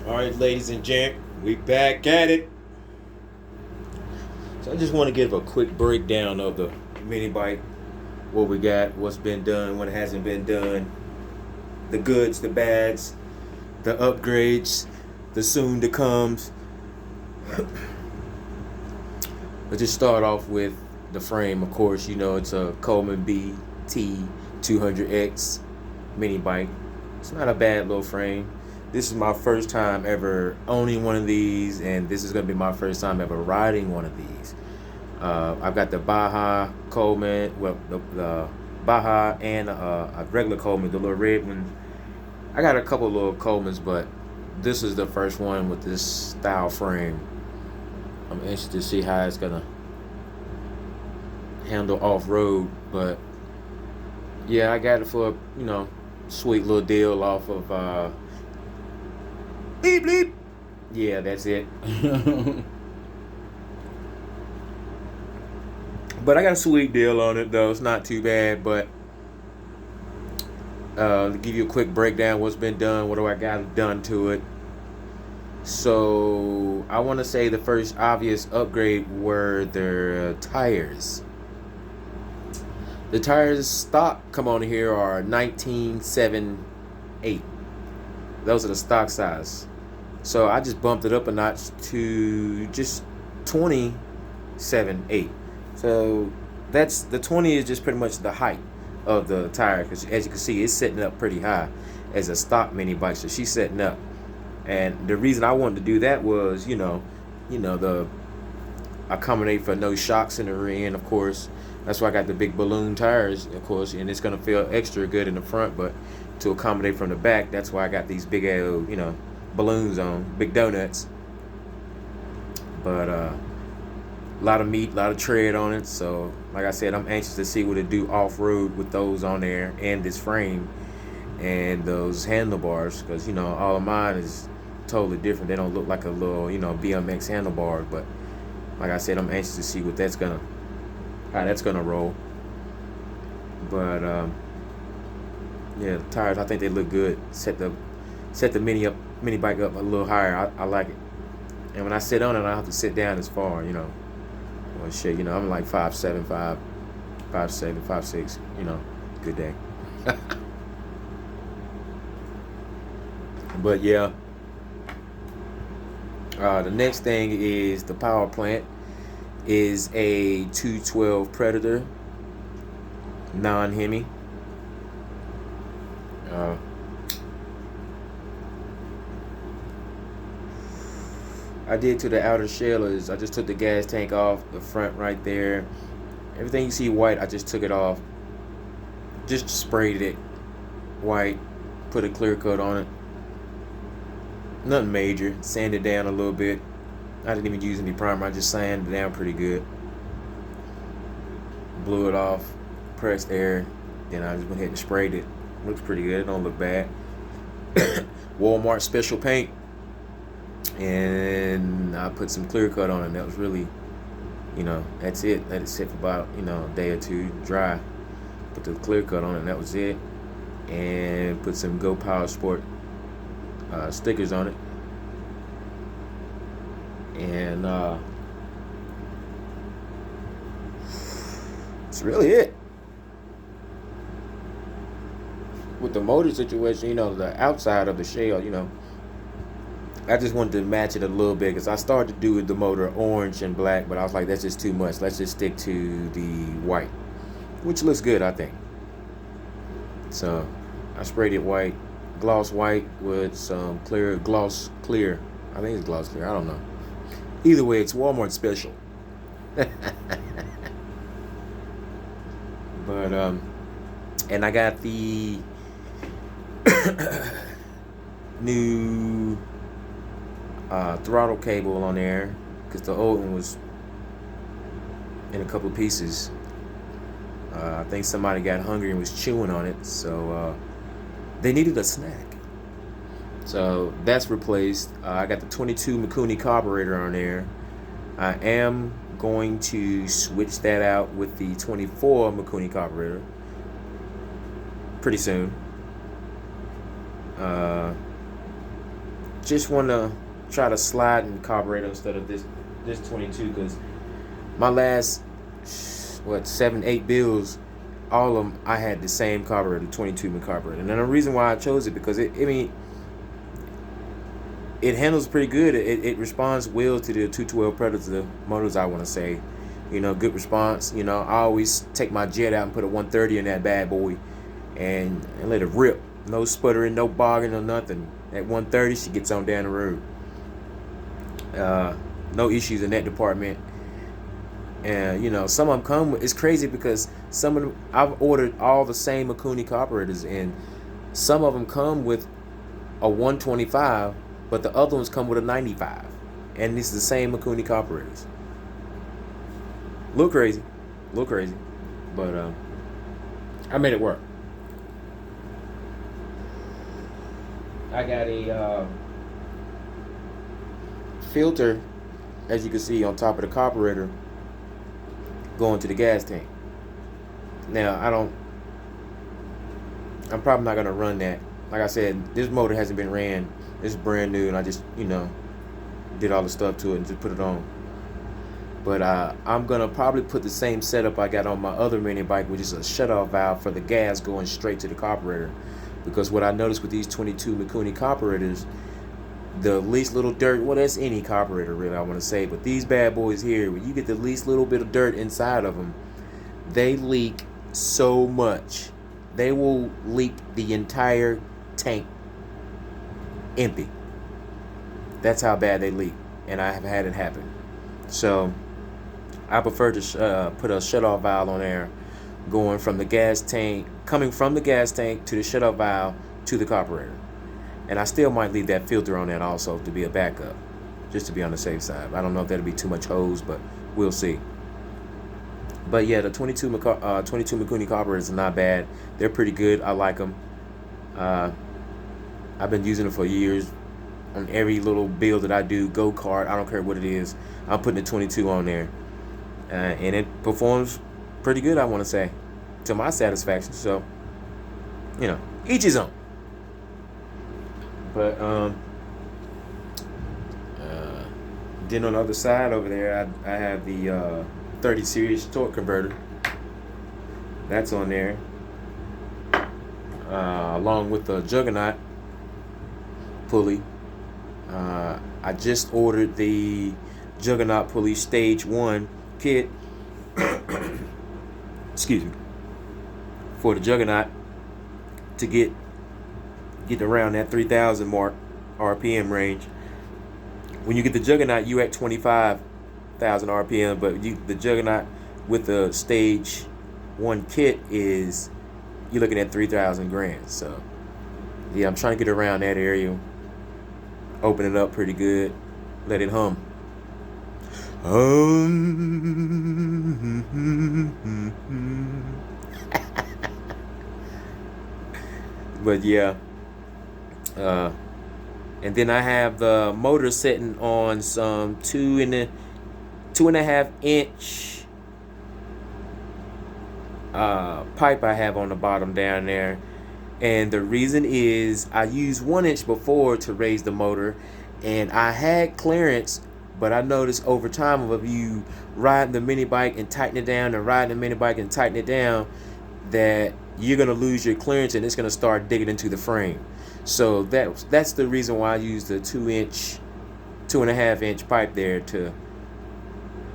All right, ladies and gents, we back at it. So I just want to give a quick breakdown of the mini bike, what we got, what's been done, what hasn't been done, the goods, the bads, the upgrades, the soon to comes. Let's just start off with the frame. Of course, you know it's a Coleman BT 200X mini bike. It's not a bad little frame. This is my first time ever owning one of these, and this is going to be my first time ever riding one of these. I've got the Baja Coleman, well, the Baja and a regular Coleman, the little red one. I got a couple of little Colemans, but this is the first one with this style frame. I'm interested to see how it's going to handle off-road, but yeah, I got it for a, sweet little deal off of Bleep bleep. Yeah, that's it. But I got a sweet deal on it though. It's not too bad. But to give you a quick breakdown, what's been done, what do I got done to it? So I want to say the first obvious upgrade were their tires. The tires stock come on here are 19.78. Those are the stock size. So I just bumped it up a notch to just 20.78. So that's the 20 is just pretty much the height of the tire, because as you can see, it's setting up pretty high as a stock mini bike. So she's setting up, and the reason I wanted to do that was, the accommodate for no shocks in the rear end, of course. That's why I got the big balloon tires, of course, and it's gonna feel extra good in the front, but to accommodate from the back, that's why I got these big balloons on, big donuts. But a lot of meat, a lot of tread on it. So like I said, I'm anxious to see what it do off-road with those on there and this frame and those handlebars, because all of mine is totally different. They don't look like a little BMX handlebar, but like I said, I'm anxious to see how that's gonna roll. But yeah, the tires, I think they look good. Set the mini bike up a little higher. I like it. And when I sit on it, I don't have to sit down as far. Well, shit, I'm like 5'7", 5'7", 5'6". Good day. But yeah, the next thing is the power plant is a 212 Predator, non-Hemi. I did to the outer shell is I just took the gas tank off the front right there. Everything you see white, I just took it off. Just sprayed it white, put a clear coat on it. Nothing major. Sanded down a little bit. I didn't even use any primer. I just sanded it down pretty good. Blew it off, pressed air, then I just went ahead and sprayed it. Looks pretty good. It don't look bad. Walmart special paint. And I put some clear coat on it. That was really, that's it. Let it sit for about, a day or two, dry. Put the clear coat on it, and that was it. And put some Go Power Sport stickers on it. And that's really it. With the motor situation, the outside of the shell, I just wanted to match it a little bit, because I started to do the motor orange and black, but I was like, that's just too much. Let's just stick to the white, which looks good, I think. So I sprayed it white, gloss white with some gloss clear. I think it's gloss clear. I don't know. Either way, it's Walmart special. But and I got the new throttle cable on there, because the old one was in a couple of pieces. I think somebody got hungry and was chewing on it, so they needed a snack. So that's replaced. I got the 22 Mikuni carburetor on there. I am going to switch that out with the 24 Mikuni carburetor pretty soon. just want to try to slide in the carburetor instead of this 22, because my last 7-8 bills, all of them, I had the same carburetor, 22 carburetor. And then the reason why I chose it, because it handles pretty good. It responds well to the 212 Predator motors, I want to say. Good response. I always take my jet out and put a 130 in that bad boy and let it rip. No sputtering, no bogging, or nothing. At 130, she gets on down the road. No issues in that department. And some of them come. It's crazy because some of them, I've ordered all the same Mikuni carburetors, and some of them come with a 125, but the other ones come with a 95, and it's the same Mikuni carburetors. Look crazy, but I made it work. I got a filter, as you can see, on top of the carburetor going to the gas tank. Now I'm probably not gonna run that. Like I said, this motor hasn't been ran. It's brand new, and I just did all the stuff to it and just put it on. But I'm gonna probably put the same setup I got on my other mini bike, which is a shutoff valve for the gas going straight to the carburetor. Because what I noticed with these 22 Mikuni carburetors, the least little dirt, well, that's any carburetor really, I want to say, but these bad boys here, when you get the least little bit of dirt inside of them, they leak so much. They will leak the entire tank empty. That's how bad they leak, and I have had it happen. So I prefer to put a shutoff valve on there, going from the gas tank, coming from the gas tank to the shutoff valve to the carburetor. And I still might leave that filter on that also to be a backup, just to be on the safe side. I don't know if that'll be too much hose, but we'll see. But yeah, the 22 Mikuni carburetors are not bad. They're pretty good. I like them. I've been using them for years. On every little build that I do, go-kart, I don't care what it is, I'm putting the 22 on there. And it performs pretty good, I want to say, to my satisfaction. So, each his own. But then on the other side over there, I have the 30 series torque converter. That's on there, along with the Juggernaut pulley. I just ordered the Juggernaut pulley stage 1 kit. Excuse me. For the Juggernaut to get around that 3,000 mark RPM range. When you get the Juggernaut, you at 25,000 RPM, but the Juggernaut with the stage 1 kit you're looking at 3,000 grand. So yeah, I'm trying to get around that area. Open it up pretty good. Let it hum. But yeah. And then I have the motor sitting on some 2.5 inch pipe I have on the bottom down there. And the reason is I used 1 inch before to raise the motor, and I had clearance, but I noticed over time of you riding the mini bike and tighten it down and riding the mini bike and tighten it down, that you're gonna lose your clearance and it's gonna start digging into the frame. So that's the reason why I used the 2.5 inch pipe there to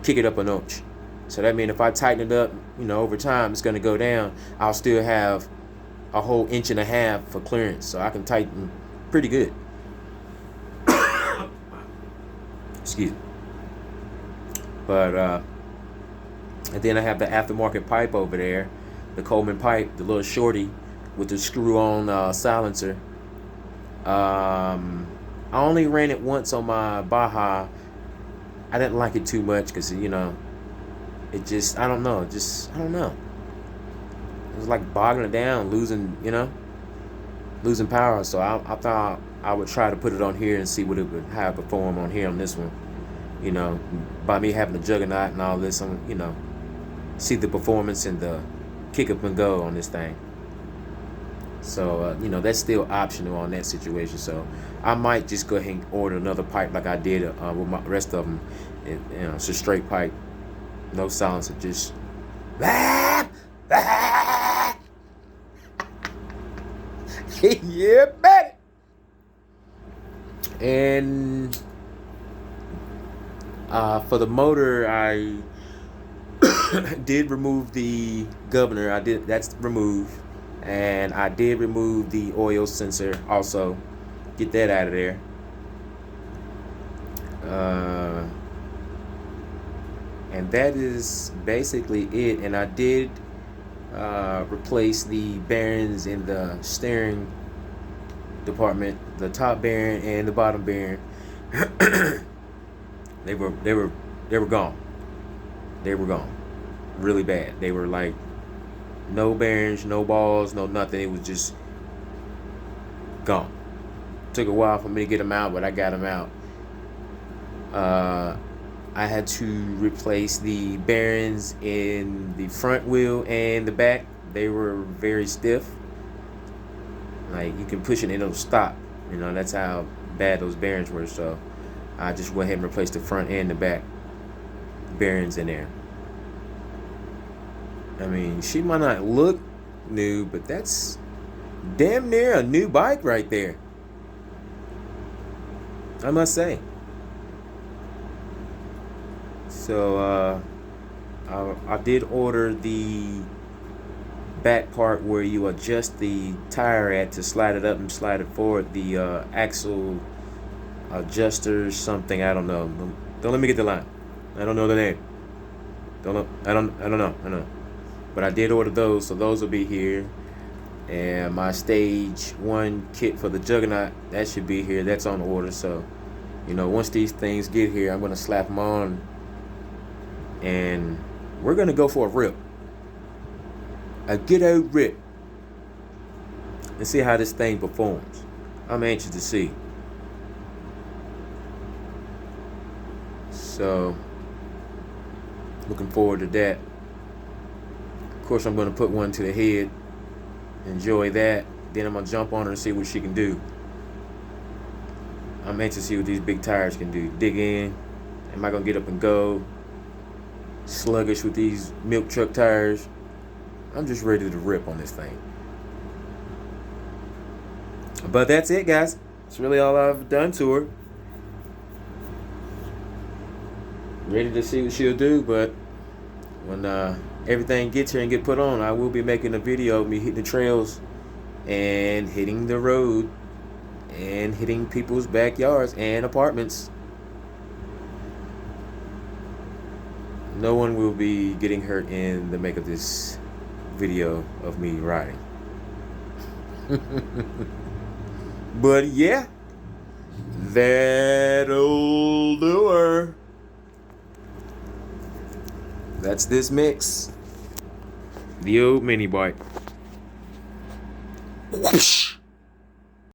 kick it up a notch. So that means if I tighten it up, over time it's gonna go down. I'll still have a whole 1.5 inches for clearance, so I can tighten pretty good. Excuse me. But and then I have the aftermarket pipe over there, the Coleman pipe, the little shorty with the screw-on silencer. I only ran it once on my Baja. I didn't like it too much because it just I don't know. It was like bogging it down, losing power. So I thought I would try to put it on here and see how it perform on here on this one. By me having the Juggernaut and all this, see the performance and the kick up and go on this thing. So you know, that's still optional on that situation. So I might just go ahead and order another pipe like I did with my rest of them. You know, it's a straight pipe, no silencer, just yeah, buddy. And for the motor, I did remove the governor. That's removed, and I did remove the oil sensor also. Get that out of there. And that is basically it. And I did replace the bearings in the steering department, the top bearing and the bottom bearing. They were gone. They were gone. Really bad. They were like no bearings, no balls, no nothing. It was just gone. Took a while for me to get them out, but I got them out. I had to replace the bearings in the front wheel and the back. They were very stiff. Like, you can push it and it'll stop. You know, that's how bad those bearings were. So I just went ahead and replaced the front and the back bearings in there. I mean, she might not look new, but that's damn near a new bike right there, I must say. So I did order the back part where you adjust the tire at to slide it up and slide it forward. The axle adjuster something, I don't know. Don't let me get the line. I don't know the name. I don't know. But I did order those, so those will be here. And my stage 1 kit for the Juggernaut, that should be here. That's on order. So, you know, once these things get here, I'm gonna slap them on, and we're gonna go for a rip, a good old rip, and see how this thing performs. I'm anxious to see. So, looking forward to that. Of course, I'm going to put one to the head, enjoy that. Then I'm going to jump on her and see what she can do. I'm anxious to see what these big tires can do. Dig in. Am I going to get up and go? Sluggish with these milk truck tires. I'm just ready to rip on this thing. But that's it, guys. That's really all I've done to her. Ready to see what she'll do, but when everything gets here and get put on, I will be making a video of me hitting the trails and hitting the road and hitting people's backyards and apartments. No one will be getting hurt in the make of this video of me riding. But yeah, that'll do her. That's this mix. The old mini bike. Whoosh.